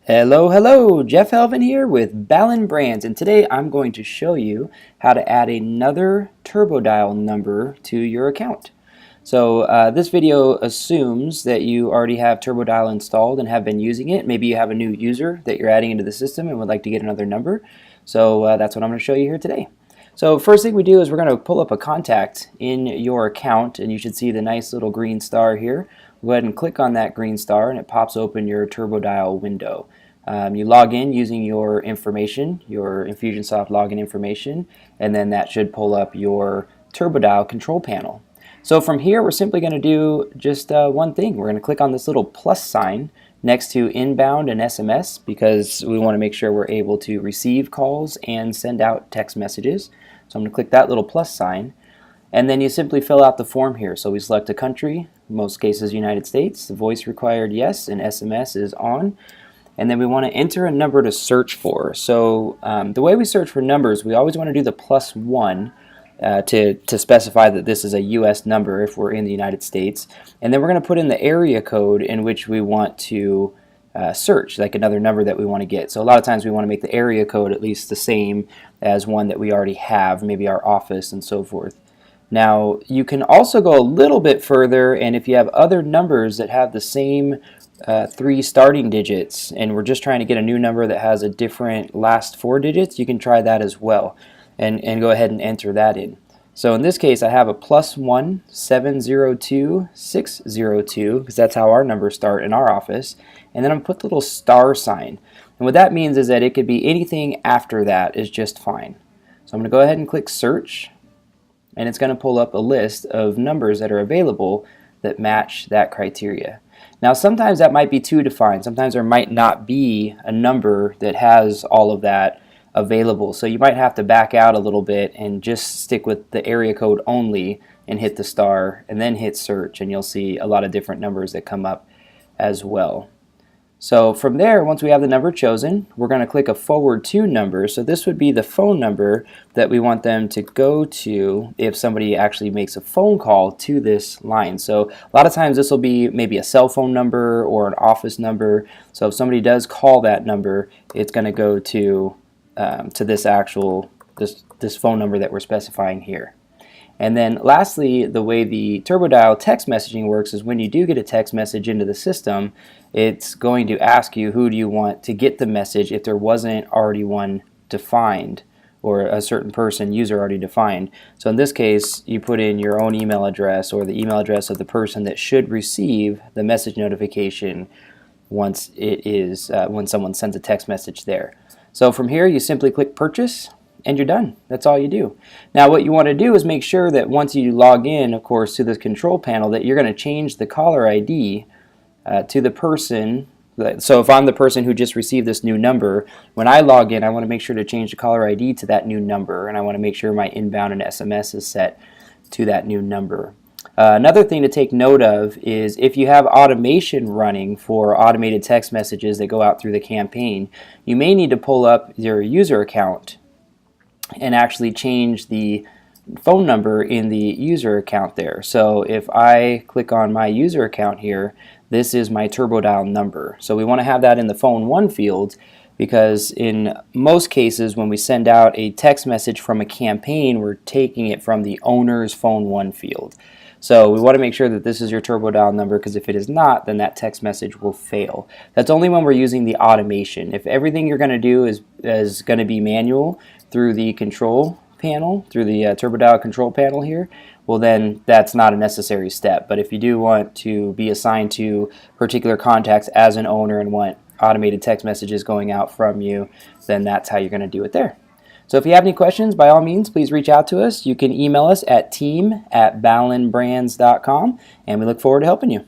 Hello, hello, Jeff Helvin here with Ballen Brands, and today I'm going to show you how to add another TurboDial number to your account. So this video assumes that you already have TurboDial installed and have been using it. Maybe you have a new user that you're adding into the system and would like to get another number. So that's what I'm going to show you here today. So first thing we do is we're going to pull up a contact in your account, and you should see the nice little green star here. Go ahead and click on that green star and it pops open your TurboDial window. You log in using your information, your Infusionsoft login information, and then that should pull up your TurboDial control panel. So from here we're simply going to do just one thing. We're going to click on this little plus sign next to inbound and SMS because we want to make sure we're able to receive calls and send out text messages. So I'm going to click that little plus sign. And then you simply fill out the form here. So we select a country, in most cases United States, the voice required yes, and SMS is on. And then we want to enter a number to search for. So the way we search for numbers, we always want to do the +1 to specify that this is a US number if we're in the United States. And then we're going to put in the area code in which we want to search, like another number that we want to get. So a lot of times we want to make the area code at least the same as one that we already have, maybe our office and so forth. Now you can also go a little bit further, and if you have other numbers that have the same 3 starting digits and we're just trying to get a new number that has a different last 4 digits, you can try that as well and go ahead and enter that in. So in this case I have a +1 702 602 because that's how our numbers start in our office, and then I'm going to put the little star sign, and what that means is that it could be anything after that is just fine. So I'm going to go ahead and click search, and it's going to pull up a list of numbers that are available that match that criteria. Now sometimes that might be too defined. Sometimes there might not be a number that has all of that available. So you might have to back out a little bit and just stick with the area code only and hit the star and then hit search, and you'll see a lot of different numbers that come up as well. So from there, once we have the number chosen, we're going to click a forward to number. So this would be the phone number that we want them to go to if somebody actually makes a phone call to this line. So a lot of times this will be maybe a cell phone number or an office number. So if somebody does call that number, it's going to go to this phone number that we're specifying here. And then lastly, the way the TurboDial text messaging works is when you do get a text message into the system, it's going to ask you who do you want to get the message if there wasn't already one defined or a certain person user already defined. So in this case, you put in your own email address or the email address of the person that should receive the message notification once when someone sends a text message there. So from here, you simply click purchase, and you're done. That's all you do. Now what you want to do is make sure that once you log in, of course, to this control panel, that you're going to change the caller ID to the person. So if I'm the person who just received this new number, when I log in, I want to make sure to change the caller ID to that new number, and I want to make sure my inbound and SMS is set to that new number. Another thing to take note of is if you have automation running for automated text messages that go out through the campaign, you may need to pull up your user account and actually change the phone number in the user account there. So if I click on my user account here, this is my TurboDial number. So we want to have that in the phone 1 field because in most cases when we send out a text message from a campaign, we're taking it from the owner's phone 1 field. So we want to make sure that this is your TurboDial number, because if it is not, then that text message will fail. That's only when we're using the automation. If everything you're going to do is going to be manual through the control panel, through the TurboDial control panel here, well then that's not a necessary step. But if you do want to be assigned to particular contacts as an owner and want automated text messages going out from you, then that's how you're going to do it there. So if you have any questions, by all means, please reach out to us. You can email us at team@ballenbrands.com, and we look forward to helping you.